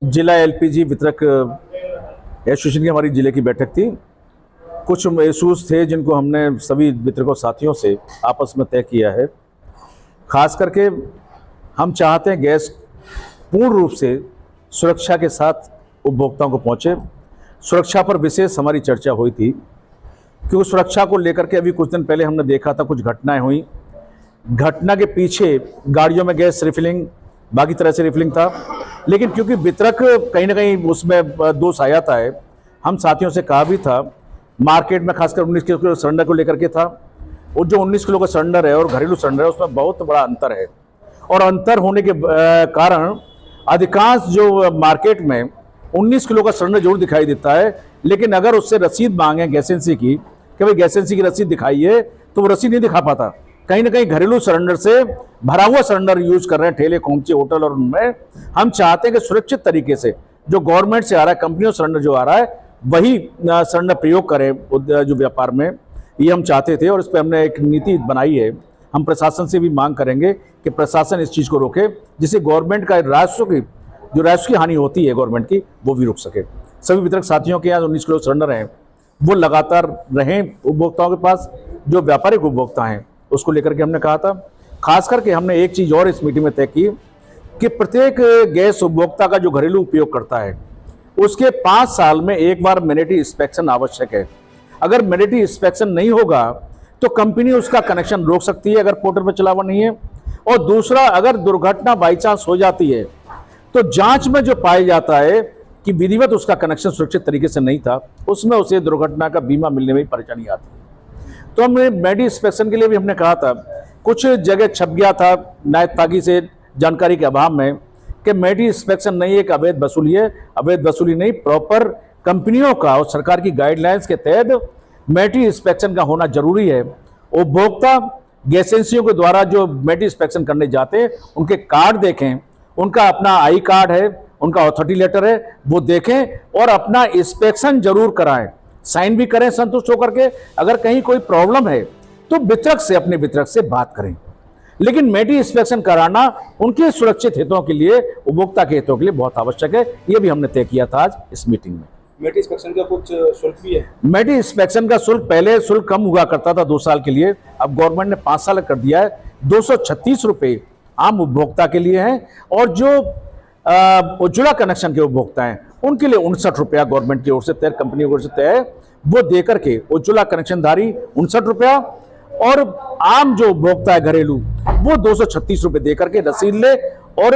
जिला एलपीजी वितरक एसोसिएशन की हमारी जिले की बैठक थी। कुछ इशूज़ थे जिनको हमने सभी वितरकों साथियों से आपस में तय किया है। खास करके हम चाहते हैं गैस पूर्ण रूप से सुरक्षा के साथ उपभोक्ताओं को पहुंचे। सुरक्षा पर विशेष हमारी चर्चा हुई थी, क्योंकि सुरक्षा को लेकर के अभी कुछ दिन पहले हमने देखा था कुछ घटनाएं हुई। घटना के पीछे गाड़ियों में गैस रिफिलिंग, बाकी तरह से रिफिलिंग था, लेकिन क्योंकि वितरक कहीं ना कहीं उसमें दोष आ जाता है, हम साथियों से कहा भी था। मार्केट में खासकर 19 किलो के सिलेंडर को लेकर के था, और जो 19 किलो का सिलेंडर है और घरेलू सिलेंडर है उसमें बहुत बड़ा अंतर है। और अंतर होने के कारण अधिकांश जो मार्केट में 19 किलो का सिलेंडर जरूर दिखाई देता है, लेकिन अगर उससे रसीद मांगे गैस एजेंसी की कि भाई गैस एजेंसी की रसीद दिखाइए, तो वो रसीद नहीं दिखा पाता। कहीं ना कहीं घरेलू सिलेंडर से भरा हुआ सिलेंडर यूज कर रहे हैं ठेले, खोमचे, होटल, और उनमें हम चाहते हैं कि सुरक्षित तरीके से जो गवर्नमेंट से आ रहा है, कंपनियों सिलेंडर जो आ रहा है, वही सिलेंडर प्रयोग करें जो व्यापार में। ये हम चाहते थे और इस पर हमने एक नीति बनाई है। हम प्रशासन से भी मांग करेंगे कि प्रशासन इस चीज़ को रोके, जिससे गवर्नमेंट का राजस्व की हानि होती है गवर्नमेंट की, वो भी रुक सके। सभी वितरक साथियों के यहाँ 19 किलो सिलेंडर हैं वो लगातार रहें उपभोक्ताओं के पास। जो व्यापारिक उपभोक्ता हैं उसको लेकर के हमने कहा था। खास करके हमने एक चीज़ और इस मीटिंग में तय की कि प्रत्येक गैस उपभोक्ता का जो घरेलू उपयोग करता है उसके 5 साल में एक बार मैंडेटरी इंस्पेक्शन आवश्यक है। अगर मैंडेटरी इंस्पेक्शन नहीं होगा तो कंपनी उसका कनेक्शन रोक सकती है अगर पोर्टल पर चला हुआ नहीं है। और दूसरा, अगर दुर्घटना बाई चांस हो जाती है तो जांच में जो पाया जाता है कि विधिवत उसका कनेक्शन सुरक्षित तरीके से नहीं था, उसमें उसे दुर्घटना का बीमा मिलने में परेशानी आती है। तो हमने मैंडेटरी इंस्पेक्शन के लिए भी हमने कहा था, कुछ जगह छप गया था नायतागी से, जानकारी के अभाव में, कि मैंडेटरी इंस्पेक्शन नहीं एक अवैध वसूली है। अवैध वसूली नहीं, प्रॉपर कंपनियों का और सरकार की गाइडलाइंस के तहत मैंडेटरी इंस्पेक्शन का होना जरूरी है। उपभोक्ता गैस एजेंसियों के द्वारा जो मैंडेटरी इंस्पेक्शन करने जाते हैं उनके कार्ड देखें, उनका अपना आई कार्ड है, उनका अथॉरिटी लेटर है, वो देखें और अपना इंस्पेक्शन जरूर कराएं, साइन भी करें संतुष्ट होकर के। अगर कहीं कोई प्रॉब्लम है तो वितरक से, अपने वितरक से बात करें। लेकिन मैंडेटरी इंस्पेक्शन कराना उनके सुरक्षित हितों के लिए, उपभोक्ता के हितों के लिए बहुत आवश्यक है। ये भी हमने तय किया था आज इस मीटिंग में। मैंडेटरी इंस्पेक्शन का कुछ शुल्क भी है? मैंडेटरी इंस्पेक्शन का शुल्क, पहले शुल्क कम हुआ करता था 2 साल के लिए, अब गवर्नमेंट ने 5 साल कर दिया है। 236 रुपये आम उपभोक्ता के लिए हैं, और जो उज्ज्वला कनेक्शन के उपभोक्ता हैं उनके लिए 59 रुपया गवर्नमेंट की ओर से तय, कंपनी की ओर से तय है। वो देकर के उज्ज्वला कनेक्शनधारी 59 रुपया, और आम जो उपभोक्ता है घरेलू, वो 236 रुपये देकर के रसीद ले। और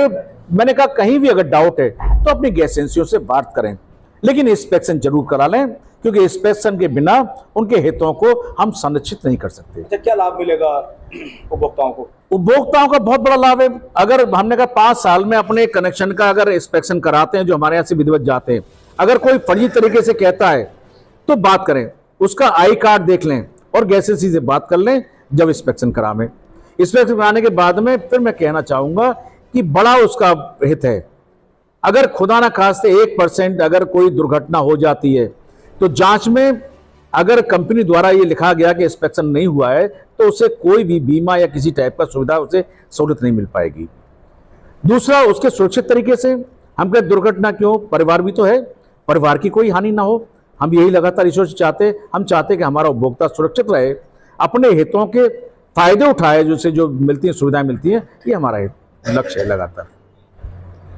मैंने कहा कहीं भी अगर डाउट है तो अपनी गैस एजेंसियों से बात करें, लेकिन इंस्पेक्शन जरूर करा लें, क्योंकि इंस्पेक्शन के बिना उनके हितों को हम संरक्षित नहीं कर सकते। अच्छा, क्या लाभ मिलेगा उपभोक्ताओं को? उपभोक्ताओं का बहुत बड़ा लाभ है। अगर हमने कहा 5 साल में अपने कनेक्शन का अगर इंस्पेक्शन कराते हैं, जो हमारे यहाँ से विधिवत जाते हैं, अगर कोई फर्जी तरीके से कहता है तो बात करें, उसका आई कार्ड देख लें और गैस एजेंसी से बात कर लें जब इंस्पेक्शन करावें। इंस्पेक्शन कराने के बाद में फिर मैं कहना चाहूँगा कि बड़ा उसका हित है। अगर खुदा ना खास्ते 1% अगर कोई दुर्घटना हो जाती है तो जांच में अगर कंपनी द्वारा ये लिखा गया कि इंस्पेक्शन नहीं हुआ है तो उसे कोई भी बीमा या किसी टाइप का सुविधा, उसे सहूलियत नहीं मिल पाएगी। दूसरा, उसके सुरक्षित तरीके से हम कहते दुर्घटना क्यों, परिवार भी तो है, परिवार की कोई हानि ना हो। हम यही लगातार ईश्वर से चाहते हैं। हम चाहते हैं कि हमारा उपभोक्ता सुरक्षित रहे, अपने हितों के फायदे उठाए, जो मिलती हैं सुविधाएं मिलती हैं। ये हमारा लक्ष्य है लगातार।